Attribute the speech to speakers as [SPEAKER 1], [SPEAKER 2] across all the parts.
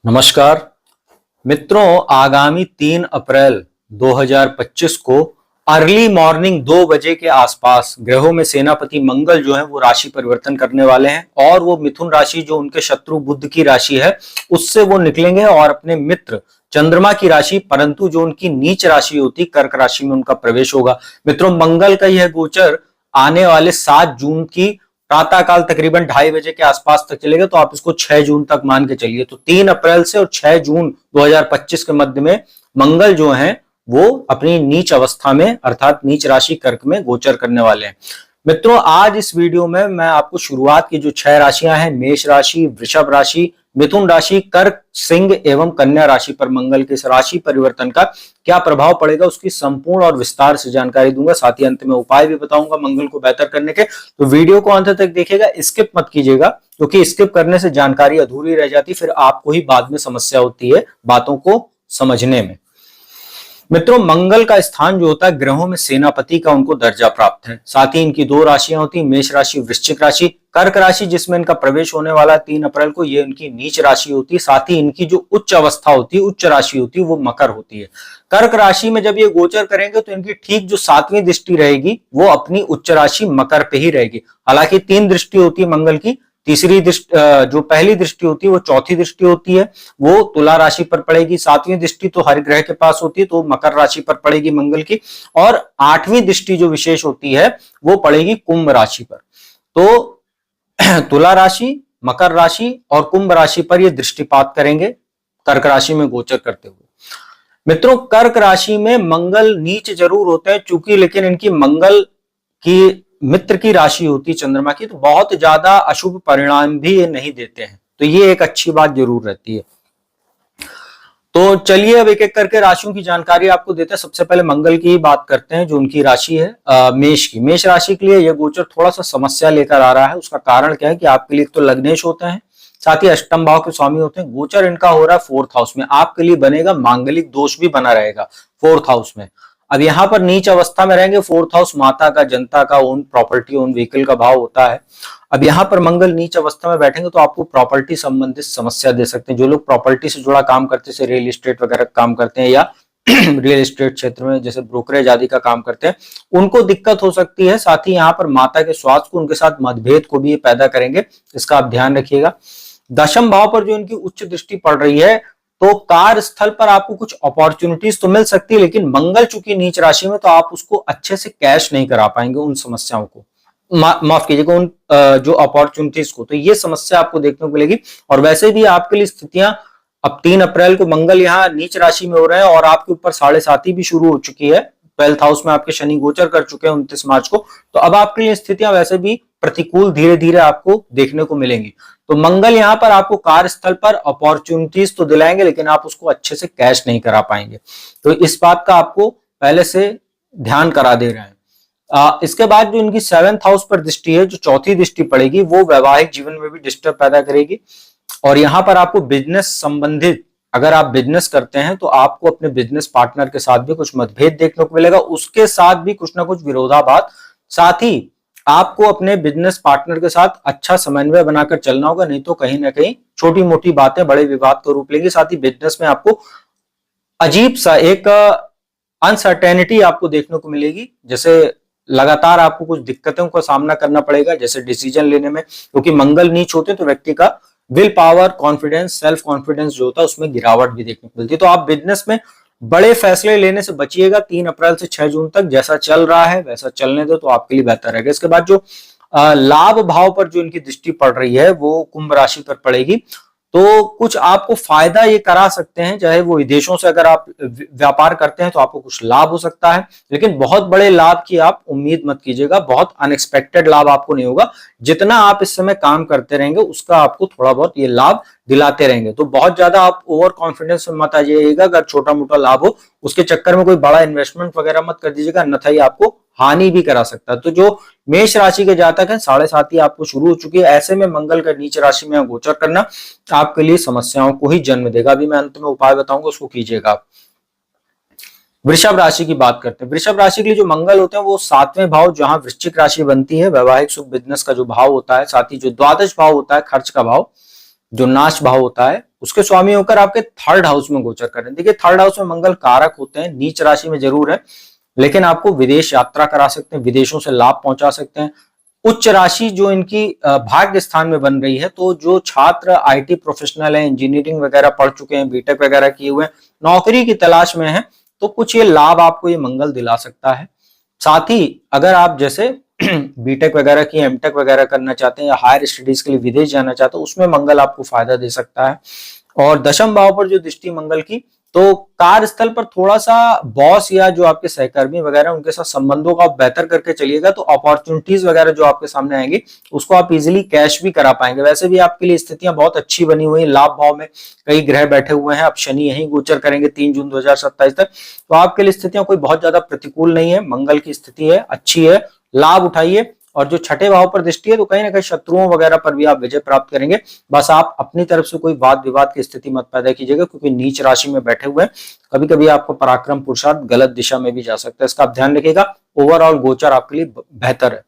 [SPEAKER 1] नमस्कार मित्रों, आगामी 3 अप्रैल 2025 को अर्ली मॉर्निंग 2 बजे के आसपास ग्रहों में सेनापति मंगल जो है वो राशि परिवर्तन करने वाले हैं और वो मिथुन राशि जो उनके शत्रु बुध की राशि है उससे वो निकलेंगे और अपने मित्र चंद्रमा की राशि परंतु जो उनकी नीच राशि होती कर्क राशि में उनका प्रवेश होगा। मित्रों, मंगल का यह गोचर आने वाले 7 जून की प्रातः काल तकरीबन 2:30 बजे के आसपास तक चलेगा, तो आप इसको 6 जून तक मान के चलिए। तो 3 अप्रैल से और 6 जून 2025 के मध्य में मंगल जो है वो अपनी नीच अवस्था में अर्थात नीच राशि कर्क में गोचर करने वाले हैं। मित्रों, आज इस वीडियो में मैं आपको शुरुआत की जो 6 राशियां हैं, मेष राशि, वृषभ राशि, मिथुन राशि, कर्क, सिंह एवं कन्या राशि पर मंगल के इस राशि परिवर्तन का क्या प्रभाव पड़ेगा उसकी संपूर्ण और विस्तार से जानकारी दूंगा। साथ ही अंत में उपाय भी बताऊंगा मंगल को बेहतर करने के। तो वीडियो को अंत तक देखिएगा, स्किप मत कीजिएगा, क्योंकि स्किप करने से जानकारी अधूरी रह जाती, फिर आपको ही बाद में समस्या होती है बातों को समझने में। मित्रों, मंगल का स्थान जो होता है ग्रहों में सेनापति का उनको दर्जा प्राप्त है। साथ ही इनकी 2 राशियां होती है, मेष राशि, वृश्चिक राशि। कर्क राशि जिसमें इनका प्रवेश होने वाला है 3 अप्रैल को, ये इनकी नीच राशि होती है। साथ ही इनकी जो उच्च अवस्था होती है, उच्च राशि होती है, वो मकर होती है। कर्क राशि में जब ये गोचर करेंगे तो इनकी ठीक जो 7वीं दृष्टि रहेगी वो अपनी उच्च राशि मकर पे ही रहेगी। हालांकि 3 दृष्टि होती है मंगल की, तीसरी दृष्टि जो पहली दृष्टि होती है वो चौथी दृष्टि होती है, वो तुला राशि पर पड़ेगी। 7वीं दृष्टि तो हर ग्रह के पास होती है, तो मकर राशि पर पड़ेगी मंगल की। और 8वीं दृष्टि जो विशेष होती है वो पड़ेगी कुंभ राशि पर। तो तुला राशि, मकर राशि और कुंभ राशि पर ये दृष्टिपात करेंगे कर्क राशि में गोचर करते हुए। मित्रों, कर्क राशि में मंगल नीच जरूर होते हैं चूंकि, लेकिन इनकी मंगल की मित्र की राशि होती है चंद्रमा की, तो बहुत ज्यादा अशुभ परिणाम भी ये नहीं देते हैं। तो ये एक अच्छी बात जरूर रहती है। तो चलिए अब एक एक करके राशियों की जानकारी आपको देते हैं। सबसे पहले मंगल की बात करते हैं जो उनकी राशि है मेष की। मेष राशि के लिए यह गोचर थोड़ा सा समस्या लेकर आ रहा है। उसका कारण क्या है कि आपके लिए तो लग्नेश होते हैं, साथ ही अष्टम भाव के स्वामी होते हैं। गोचर इनका हो रहा है 4th हाउस में, आपके लिए बनेगा मांगलिक दोष भी बना रहेगा 4th हाउस में। अब यहाँ पर नीच अवस्था में रहेंगे। 4th हाउस माता का, जनता का, ओन प्रॉपर्टी, ओन व्हीकल का भाव होता है। अब यहाँ पर मंगल नीच अवस्था में बैठेंगे तो आपको प्रॉपर्टी संबंधित समस्या दे सकते हैं। जो लोग प्रॉपर्टी से जुड़ा काम करते हैं, जैसे रियल एस्टेट वगैरह काम करते हैं या रियल एस्टेट क्षेत्र में जैसे ब्रोकरेज आदि का काम करते हैं, उनको दिक्कत हो सकती है। साथ ही यहाँ पर माता के स्वास्थ्य को, उनके साथ मतभेद को भी पैदा करेंगे, इसका आप ध्यान रखिएगा। दशम भाव पर जो इनकी उच्च दृष्टि पड़ रही है तो कार्य स्थल पर आपको कुछ अपॉर्चुनिटीज तो मिल सकती है, लेकिन मंगल चूंकि नीच राशि में तो आप उसको अच्छे से कैश नहीं करा पाएंगे, उन समस्याओं को माफ कीजिएगा, उन जो अपॉर्चुनिटीज को। तो ये समस्या आपको देखने को मिलेगी। और वैसे भी आपके लिए स्थितियां अब 3 अप्रैल को मंगल यहाँ नीच राशि में हो रहे हैं और आपके ऊपर 7.5 भी शुरू हो चुकी है। 12th हाउस में आपके शनि गोचर कर चुके हैं 29 मार्च को। तो अब आपके लिए स्थितियां वैसे भी प्रतिकूल धीरे धीरे आपको देखने को मिलेंगी। तो मंगल यहाँ पर आपको कार्यस्थल पर अपॉर्चुनिटीज तो दिलाएंगे, लेकिन आप उसको अच्छे से कैश नहीं करा पाएंगे। तो इस बात का आपको पहले से ध्यान करा दे रहे हैं। इसके बाद जो इनकी 7th हाउस पर दृष्टि है, जो चौथी दृष्टि पड़ेगी, वो वैवाहिक जीवन में भी डिस्टर्ब पैदा करेगी। और यहाँ पर आपको बिजनेस संबंधित, अगर आप बिजनेस करते हैं तो आपको अपने बिजनेस पार्टनर के साथ भी कुछ मतभेद देखने को मिलेगा, उसके साथ भी कुछ ना कुछ विरोधाभास। साथ ही आपको अपने बिजनेस पार्टनर के साथ अच्छा समन्वय बनाकर चलना होगा, नहीं तो कहीं ना कहीं छोटी मोटी बातें बड़े विवाद का रूप लेंगी। साथ ही बिजनेस में आपको अजीब सा एक अनसर्टेनिटी आपको देखने को मिलेगी, जैसे लगातार आपको कुछ दिक्कतों का सामना करना पड़ेगा, जैसे डिसीजन लेने में, क्योंकि मंगल नीच होते हैं तो व्यक्ति का will power, confidence, self confidence जो होता है उसमें गिरावट भी देखने को मिलती है। तो आप बिजनेस में बड़े फैसले लेने से बचिएगा। 3 अप्रैल से 6 जून तक जैसा चल रहा है वैसा चलने दो, तो आपके लिए बेहतर रहेगा। इसके बाद जो लाभ भाव पर जो इनकी दृष्टि पड़ रही है वो कुंभ राशि पर पड़ेगी, तो कुछ आपको फायदा ये करा सकते हैं, चाहे वो विदेशों से अगर आप व्यापार करते हैं तो आपको कुछ लाभ हो सकता है, लेकिन बहुत बड़े लाभ की आप उम्मीद मत कीजिएगा। बहुत अनएक्सपेक्टेड लाभ आपको नहीं होगा। जितना आप इस समय काम करते रहेंगे उसका आपको थोड़ा बहुत ये लाभ दिलाते रहेंगे। तो बहुत ज्यादा आप ओवर कॉन्फिडेंस में मत आ जाइएगा। अगर छोटा मोटा लाभ हो उसके चक्कर में कोई बड़ा इन्वेस्टमेंट वगैरह मत कर दीजिएगा, अन्यथा ही आपको हानि भी करा सकता है। तो जो मेष राशि के जातक हैं 7.5 आपको शुरू हो चुकी है। ऐसे में मंगल का नीच राशि में गोचर करना आपके लिए समस्याओं को ही जन्म देगा। अभी मैं अंत में उपाय बताऊंगा, उसको कीजिएगा आप। वृषभ राशि की बात करते हैं। वृषभ राशि के लिए जो मंगल होते हैं वो 7वें भाव, जहां वृश्चिक राशि बनती है, वैवाहिक सुख, बिजनेस का जो भाव होता है, साथ ही जो द्वादश भाव होता है खर्च का भाव, जो नाश भाव होता है उसके स्वामी होकर आपके थर्ड हाउस में गोचर कर रहे हैं। देखिए थर्ड हाउस में मंगल कारक होते हैं, नीच राशि में जरूर है, लेकिन आपको विदेश यात्रा करा सकते हैं, विदेशों से लाभ पहुंचा सकते हैं। उच्च राशि जो इनकी भाग्य स्थान में बन रही है, तो जो छात्र आईटी प्रोफेशनल है, इंजीनियरिंग वगैरह पढ़ चुके हैं, बीटेक वगैरह किए हुए हैं, नौकरी की तलाश में है, तो कुछ ये लाभ आपको ये मंगल दिला सकता है। साथ ही अगर आप जैसे बीटेक वगैरह की, एमटेक वगैरह करना चाहते हैं या हायर स्टडीज के लिए विदेश जाना चाहते हैं, उसमें मंगल आपको फायदा दे सकता है। और दशम भाव पर जो दृष्टि मंगल की, तो कार्यस्थल पर थोड़ा सा बॉस या जो आपके सहकर्मी वगैरह उनके साथ संबंधों को आप बेहतर करके चलिएगा, तो अपॉर्चुनिटीज वगैरह जो आपके सामने आएंगी उसको आप इजीली कैश भी करा पाएंगे। वैसे भी आपके लिए स्थितियां बहुत अच्छी बनी हुई हैं, लाभ भाव में कई ग्रह बैठे हुए हैं, अब शनि यहीं गोचर करेंगे 3 जून 2027 तक, तो आपके लिए स्थितियां कोई बहुत ज्यादा प्रतिकूल नहीं है, मंगल की स्थिति है, अच्छी है, लाभ उठाइए। और जो छठे भाव पर दृष्टि है, तो कहीं ना कहीं शत्रुओं वगैरह पर भी आप विजय प्राप्त करेंगे। बस आप अपनी तरफ से कोई वाद विवाद की स्थिति मत पैदा कीजिएगा, क्योंकि नीच राशि में बैठे हुए हैं, कभी कभी आपको पराक्रम पुरुषार्थ गलत दिशा में भी जा सकता है, इसका आप ध्यान रखिएगा। ओवरऑल गोचर आपके लिए बेहतर है।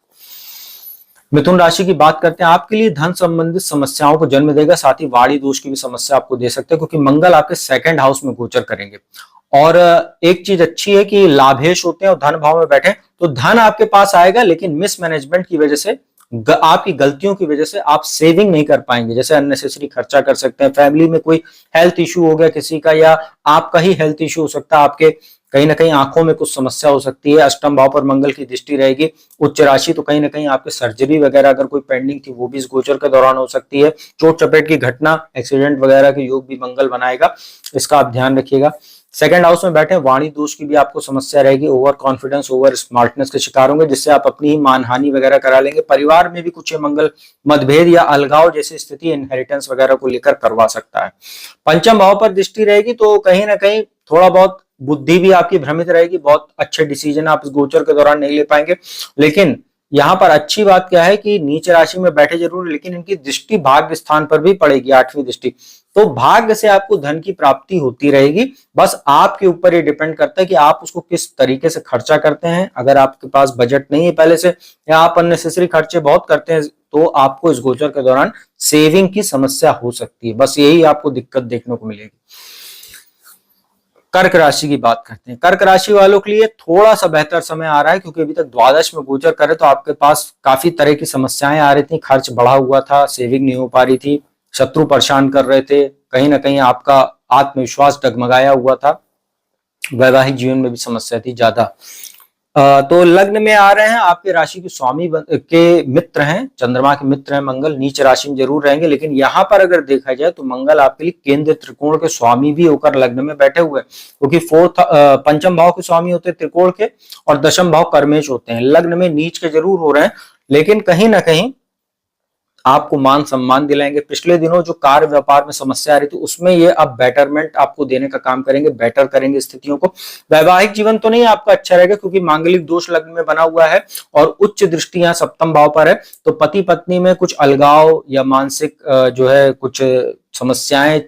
[SPEAKER 1] मिथुन राशि की बात करते हैं, आपके लिए धन संबंधित समस्याओं को जन्म देगा, साथ ही वाणी दोष की भी समस्या आपको दे सकते हैं, क्योंकि मंगल आपके सेकंड हाउस में गोचर करेंगे। और एक चीज अच्छी है कि लाभेश होते हैं और धन भाव में बैठे, तो धन आपके पास आएगा, लेकिन मिसमैनेजमेंट की वजह से, आपकी गलतियों की वजह से आप सेविंग नहीं कर पाएंगे, जैसे अननेसेसरी खर्चा कर सकते हैं, फैमिली में कोई हेल्थ इश्यू हो गया किसी का, या आपका ही हेल्थ इश्यू हो सकता है, आपके कहीं ना कहीं आंखों में कुछ समस्या हो सकती है। अष्टम भाव पर मंगल की दृष्टि रहेगी, उच्च राशि, तो कहीं ना कहीं आपके सर्जरी वगैरह अगर कोई पेंडिंग थी वो भी इस गोचर के दौरान हो सकती है। चोट चपेट की घटना, एक्सीडेंट वगैरह के योग भी मंगल बनाएगा, इसका आप ध्यान रखिएगा। सेकंड हाउस में बैठे वाणी दोष की भी आपको समस्या रहेगी, ओवर कॉन्फिडेंस, ओवर स्मार्टनेस के शिकार होंगे, जिससे आप अपनी ही मानहानि वगैरह करा लेंगे। परिवार में भी कुछ मंगल मतभेद या अलगाव जैसी स्थिति इनहेरिटेंस वगैरह को लेकर करवा सकता है। पंचम भाव पर दृष्टि रहेगी, तो कहीं ना कहीं थोड़ा बहुत बुद्धि भी आपकी भ्रमित रहेगी, बहुत अच्छे डिसीजन आप इस गोचर के दौरान नहीं ले पाएंगे। लेकिन यहाँ पर अच्छी बात क्या है कि नीच राशि में बैठे जरूर, लेकिन इनकी दृष्टि भाग्य स्थान पर भी पड़ेगी, 8वीं दृष्टि, तो भाग्य से आपको धन की प्राप्ति होती रहेगी। बस आपके ऊपर ये डिपेंड करता है कि आप उसको किस तरीके से खर्चा करते हैं। अगर आपके पास बजट नहीं है पहले से, या आप अननेसेसरी खर्चे बहुत करते हैं, तो आपको इस गोचर के दौरान सेविंग की समस्या हो सकती है, बस यही आपको दिक्कत देखने को मिलेगी। कर्क राशि की बात करते हैं, कर्क राशि वालों के लिए थोड़ा सा बेहतर समय आ रहा है, क्योंकि अभी तक द्वादश में गोचर करे, तो आपके पास काफी तरह की समस्याएं आ रही थी, खर्च बढ़ा हुआ था, सेविंग नहीं हो पा रही थी, शत्रु परेशान कर रहे थे, कहीं ना कहीं आपका आत्मविश्वास डगमगाया हुआ था, वैवाहिक जीवन में भी समस्या थी ज्यादा। तो लग्न में आ रहे हैं, आपके राशि के स्वामी के मित्र हैं, चंद्रमा के मित्र हैं मंगल, नीच राशि में जरूर रहेंगे, लेकिन यहाँ पर अगर देखा जाए तो मंगल आपके लिए केंद्र त्रिकोण के स्वामी भी होकर लग्न में बैठे हुए हैं, क्योंकि पंचम भाव के स्वामी होते हैं त्रिकोण के, और दशम भाव कर्मेश होते हैं। लग्न में नीच के जरूर हो रहे हैं, लेकिन कहीं ना कहीं आपको मान सम्मान दिलाएंगे। पिछले दिनों जो कार्य व्यापार में समस्या आ रही थी, उसमें ये अब बेटरमेंट आपको देने का काम करेंगे, बेटर करेंगे स्थितियों को। वैवाहिक जीवन तो नहीं आपका अच्छा रहेगा, क्योंकि मांगलिक दोष लग्न में बना हुआ है और उच्च दृष्टि यहाँ सप्तम भाव पर है, तो पति पत्नी में कुछ अलगाव या मानसिक जो है कुछ समस्याएं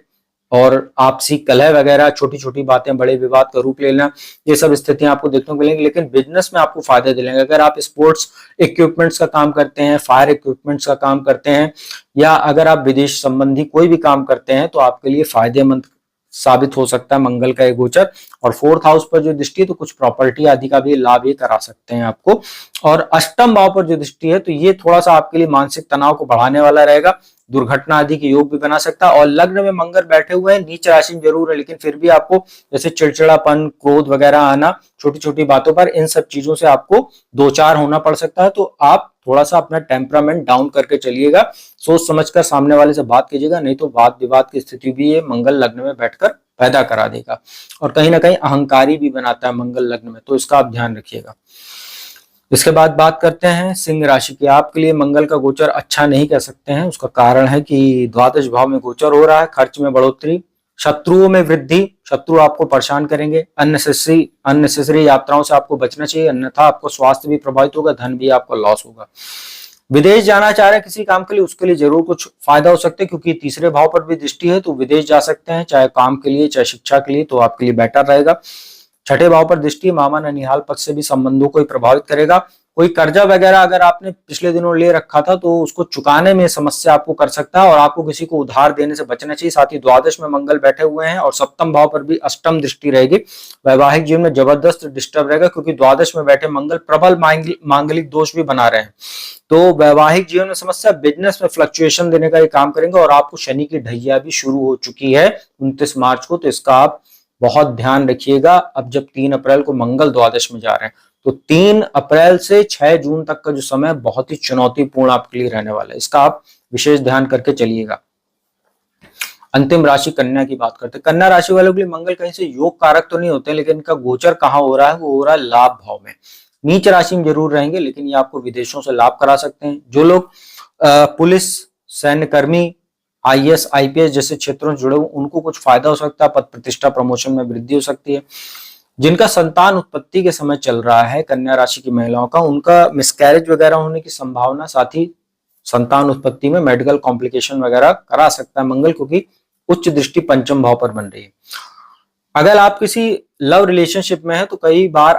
[SPEAKER 1] और आपसी कलह वगैरह, छोटी छोटी बातें बड़े विवाद का रूप लेना, ये सब स्थितियां आपको देखने को मिलेंगी। लेकिन बिजनेस में आपको फायदे दिलेंगे। अगर आप स्पोर्ट्स इक्विपमेंट्स का काम करते हैं, फायर इक्विपमेंट्स का काम करते हैं, या अगर आप विदेश संबंधी कोई भी काम करते हैं, तो आपके लिए फायदेमंद साबित हो सकता है मंगल का एक गोचर। और फोर्थ हाउस पर जो दृष्टि है, तो कुछ प्रॉपर्टी आदि का भी लाभ ये करा सकते हैं आपको। और अष्टम भाव पर जो दृष्टि है, तो ये थोड़ा सा आपके लिए मानसिक तनाव को बढ़ाने वाला रहेगा, दुर्घटना आदि के योग भी बना सकता है। और लग्न में मंगल बैठे हुए हैं, नीच राशि में जरूर है, लेकिन फिर भी आपको जैसे चिड़चिड़ापन, क्रोध वगैरह आना छोटी छोटी बातों पर, इन सब चीजों से आपको दो चार होना पड़ सकता है। तो आप थोड़ा सा अपना टेम्परामेंट डाउन करके चलिएगा, सोच समझकर सामने वाले से बात कीजिएगा, नहीं तो वाद विवाद की स्थिति भी ये मंगल लग्न में बैठकर पैदा करा देगा। और कहीं ना कहीं अहंकारी भी बनाता है मंगल लग्न में, तो इसका आप ध्यान रखिएगा। इसके बाद बात करते हैं सिंह राशि की। आपके लिए मंगल का गोचर अच्छा नहीं कह सकते हैं, उसका कारण है कि द्वादश भाव में गोचर हो रहा है, खर्च में बढ़ोतरी, शत्रुओं में वृद्धि, शत्रु आपको परेशान करेंगे, अननेसेसरी यात्राओं से आपको बचना चाहिए, अन्यथा आपको स्वास्थ्य भी प्रभावित होगा, धन भी आपका लॉस होगा। विदेश जाना चाह रहे हैं किसी काम के लिए, उसके लिए जरूर कुछ फायदा हो सकता है, क्योंकि तीसरे भाव पर भी दृष्टि है, तो विदेश जा सकते हैं, चाहे काम के लिए चाहे शिक्षा के लिए, तो आपके लिए बेटर रहेगा। छठे भाव पर दृष्टि मामा ननिहाल पक्ष से भी संबंधों को प्रभावित करेगा। कोई कर्जा वगैरह अगर आपने पिछले दिनों ले रखा था तो उसको चुकाने में समस्या आपको कर सकता है और आपको किसी को उधार देने से बचना चाहिए। साथ ही द्वादश में मंगल बैठे हुए हैं और सप्तम भाव पर भी अष्टम दृष्टि रहेगी। वैवाहिक जीवन में जबरदस्त डिस्टर्ब रहेगा क्योंकि द्वादश में बैठे मंगल प्रबल मांगलिक दोष भी बना रहे हैं। तो वैवाहिक जीवन में समस्या, बिजनेस में फ्लक्चुएशन देने का ये काम करेंगे और आपको शनि की ढैया भी शुरू हो चुकी है 29 मार्च को, तो इसका आप बहुत ध्यान रखिएगा। अब जब 3 अप्रैल को मंगल द्वादश में जा रहे हैं तो 3 अप्रैल से 6 जून तक का जो समय बहुत ही चुनौतीपूर्ण आपके लिए रहने वाला है, इसका आप विशेष ध्यान करके चलिएगा। अंतिम राशि कन्या की बात करते हैं। कन्या राशि वालों के लिए मंगल कहीं से योग कारक तो नहीं होते, लेकिन इनका गोचर कहाँ हो रहा है, वो हो रहा है लाभ भाव में। नीच राशि में जरूर रहेंगे लेकिन ये आपको विदेशों से लाभ करा सकते हैं। जो लोग पुलिस, सैन्यकर्मी, आईएएस, आईपीएस जैसे क्षेत्रों से जुड़े हुए उनको कुछ फायदा हो सकता है, पद प्रतिष्ठा प्रमोशन में वृद्धि हो सकती है। जिनका संतान उत्पत्ति के समय चल रहा है कन्या राशि की महिलाओं का, उनका मिसकैरेज वगैरह होने की संभावना, साथ ही संतान उत्पत्ति में मेडिकल कॉम्प्लिकेशन वगैरह करा सकता है मंगल, क्योंकि उच्च दृष्टि पंचम भाव पर बन रही है। अगर आप किसी लव रिलेशनशिप में है तो कई बार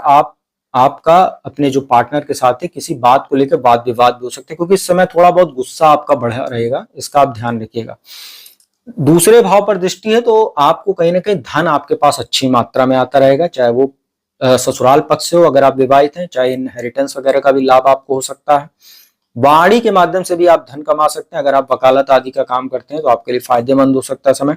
[SPEAKER 1] आपका अपने जो पार्टनर के साथ है किसी बात को लेकर वाद विवाद भी हो सकते हैं, क्योंकि इस समय थोड़ा बहुत गुस्सा आपका बढ़ा रहेगा, इसका आप ध्यान रखिएगा। दूसरे भाव पर दृष्टि है तो आपको कहीं ना कहीं धन आपके पास अच्छी मात्रा में आता रहेगा, चाहे वो ससुराल पक्ष से हो अगर आप विवाहित हैं, चाहे इनहेरिटेंस वगैरह का भी लाभ आपको हो सकता है। वाणी के माध्यम से भी आप धन कमा सकते हैं। अगर आप वकालत आदि का काम करते हैं तो आपके लिए फायदेमंद हो सकता है समय।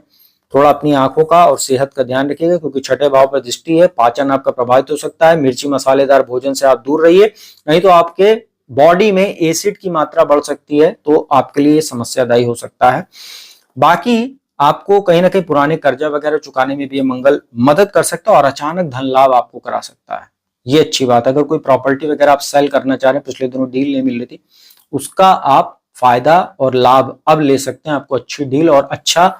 [SPEAKER 1] थोड़ा अपनी आंखों का और सेहत का ध्यान रखिएगा क्योंकि छठे भाव पर दृष्टि है, पाचन आपका प्रभावित हो सकता है। मिर्ची मसालेदार भोजन से आप दूर रहिए, नहीं तो आपके बॉडी में एसिड की मात्रा बढ़ सकती है, तो आपके लिए समस्यादायी हो सकता है। बाकी आपको कहीं ना कहीं पुराने कर्जा वगैरह चुकाने में भी मंगल मदद कर सकता है और अचानक धन लाभ आपको करा सकता है, ये अच्छी बात है। अगर कोई प्रॉपर्टी वगैरह आप सेल करना चाह रहे हैं, पिछले दिनों डील नहीं मिल रही थी, उसका आप फायदा और लाभ अब ले सकते हैं। आपको अच्छी डील और अच्छा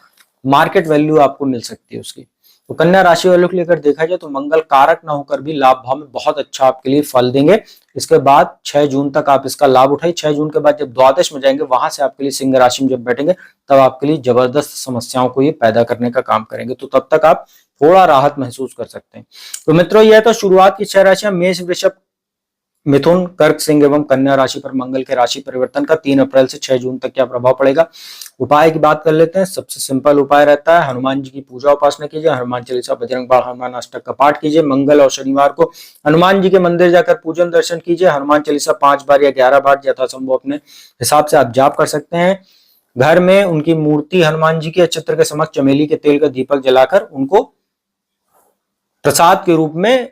[SPEAKER 1] मार्केट वैल्यू आपको मिल सकती है उसकी। तो कन्या राशि वालों के लिए अगर देखा जाए तो मंगल कारक ना होकर भी लाभ भाव में बहुत अच्छा आपके लिए फल देंगे। इसके बाद 6 जून तक आप इसका लाभ उठाइए। 6 जून के बाद जब द्वादश में जाएंगे वहां से आपके लिए सिंह राशि में जब बैठेंगे तब आपके लिए जबरदस्त समस्याओं को ये पैदा करने का काम करेंगे, तो तब तक आप थोड़ा राहत महसूस कर सकते हैं। तो मित्रों, यह तो शुरुआत की 6 राशियां, मेष, वृषभ, मिथुन, कर्क, सिंह एवं कन्या राशि पर मंगल के राशि परिवर्तन का 3 अप्रैल से 6 जून तक क्या प्रभाव पड़ेगा। उपाय की बात कर लेते हैं। सबसे सिंपल उपाय रहता है हनुमान जी की पूजा उपासना कीजिए, हनुमान चालीसा, बजरंग बाण, हनुमान अष्टक का पाठ कीजिए। मंगल और शनिवार को हनुमान जी के मंदिर जाकर पूजन दर्शन कीजिए। हनुमान चालीसा 5 बार या 11 बार यथासंभव अपने हिसाब से आप जाप कर सकते हैं। घर में उनकी मूर्ति हनुमान जी के चित्र के समक्ष चमेली के तेल का दीपक जलाकर उनको प्रसाद के रूप में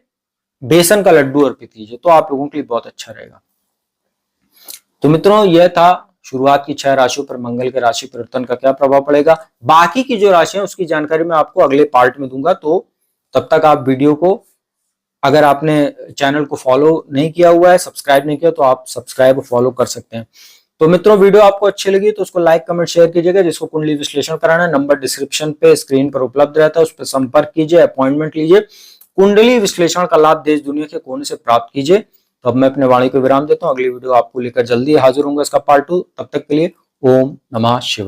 [SPEAKER 1] बेसन का लड्डू अर्पित कीजिए, तो आप लोगों के लिए बहुत अच्छा रहेगा। तो मित्रों, यह था शुरुआत की 6 राशियों पर मंगल के राशि परिवर्तन का क्या प्रभाव पड़ेगा। बाकी की जो राशियां उसकी जानकारी मैं आपको अगले पार्ट में दूंगा, तो तब तक आप वीडियो को, अगर आपने चैनल को फॉलो नहीं किया हुआ है, सब्सक्राइब नहीं किया, तो आप सब्सक्राइब और फॉलो कर सकते हैं। तो मित्रों, वीडियो आपको अच्छी लगी तो उसको लाइक, कमेंट, शेयर कीजिएगा। जिसको कुंडली विश्लेषण कराना है, नंबर डिस्क्रिप्शन पे स्क्रीन पर उपलब्ध रहता है, उस पर संपर्क कीजिए, अपॉइंटमेंट लीजिए, कुंडली विश्लेषण का लाभ देश दुनिया के कोने से प्राप्त कीजिए। तो अब मैं अपने वाणी को विराम देता हूँ। अगली वीडियो आपको लेकर जल्दी हाजिर होऊंगा, इसका पार्ट 2। तब तक के लिए ओम नमः शिवाय।